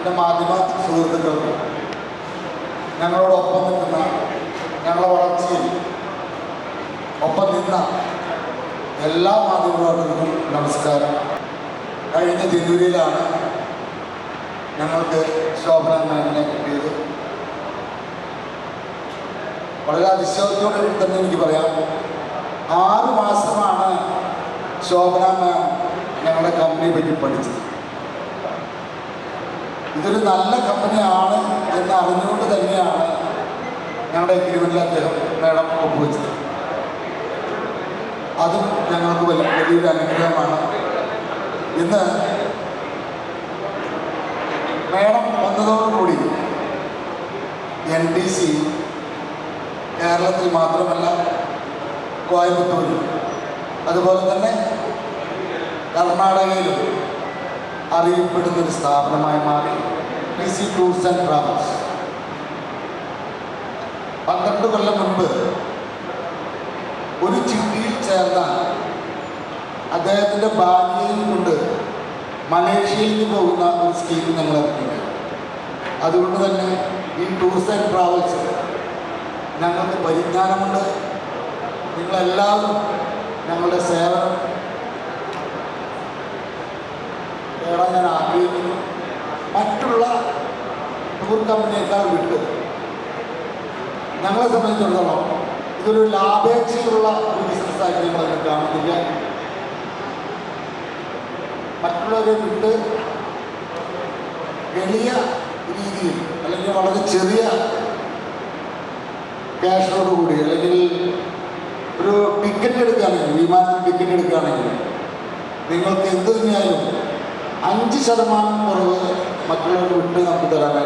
എൻ്റെ മാധ്യമ സുഹൃത്തുക്കൾക്കും ഞങ്ങളോടൊപ്പം നിൽക്കുന്ന ഞങ്ങളുടെ വളർച്ചയിൽ ഒപ്പം നിന്ന എല്ലാ മാധ്യമപ്രവർത്തകർക്കും നമസ്കാരം. കഴിഞ്ഞ ജനുവരിയിലാണ് ഞങ്ങൾക്ക് ശോഭന മാമിനെ കിട്ടിയത്. വളരെ അതിശയത്തോടെ തന്നെ എനിക്ക് പറയാം, 6 മാസമാണ് ശോഭന മാം ഞങ്ങളുടെ കമ്പനിയെ പറ്റി പഠിച്ചത്. ഇതൊരു നല്ല കമ്പനിയാണ് എന്ന് അറിഞ്ഞുകൊണ്ട് തന്നെയാണ് ഞങ്ങളുടെ എഗ്രിമെൻറ്റിൽ അദ്ദേഹം മേഡം ഒപ്പുവെച്ചത്. അതും ഞങ്ങൾക്ക് വലിയൊരു അനുഗ്രഹമാണ്. ഇന്ന് മേഡം വന്നതോടുകൂടി NDC കേരളത്തിൽ മാത്രമല്ല കോയമ്പത്തൂരിൽ അതുപോലെ തന്നെ കർണാടകയിലും അറിയപ്പെടുന്നൊരു സ്ഥാപനമായി മാറി NDC ടൂർസ് ആൻഡ് ട്രാവൽസ്. 12 കൊല്ലം മുൻപ് ഒരു ചിട്ടിയിൽ ചേർന്ന അദ്ദേഹത്തിൻ്റെ ഭാര്യയും കൊണ്ട് മലേഷ്യയിലേക്ക് പോകുന്ന ഒരു സ്കീം ഞങ്ങൾ ഇറക്കി. അതുകൊണ്ട് തന്നെ ഈ ടൂർസ് ആൻഡ് ട്രാവൽസ് ഞങ്ങൾക്ക് പരിജ്ഞാനമുണ്ട്. നിങ്ങളെല്ലാവരും ഞങ്ങളുടെ സേവനം നേടാൻ ഞാൻ ആഗ്രഹിക്കുന്നു. മറ്റുള്ള ടൂർ കമ്പനിയേക്കാൾ വിട്ട് ഞങ്ങളെ സംബന്ധിച്ചിടത്തോളം ഇതൊരു ലാഭേച്ഛയുള്ള ഒരു ബിസിനസ്സായിട്ട് ഞങ്ങളതിനെ കാണുന്നില്ല. മറ്റുള്ളവരെ വിട്ട് വലിയ രീതിയിൽ അല്ലെങ്കിൽ വളരെ ചെറിയ ക്യാഷോടുകൂടി അല്ലെങ്കിൽ ഒരു ടിക്കറ്റ് എടുക്കുകയാണെങ്കിൽ, വിമാനത്തിൽ ടിക്കറ്റ് എടുക്കുകയാണെങ്കിൽ നിങ്ങൾക്ക് എന്ത് തന്നെയായാലും 5% കുറവ് മറ്റുള്ളവർക്ക് വിട്ട് നമുക്ക് തരാനായിട്ട്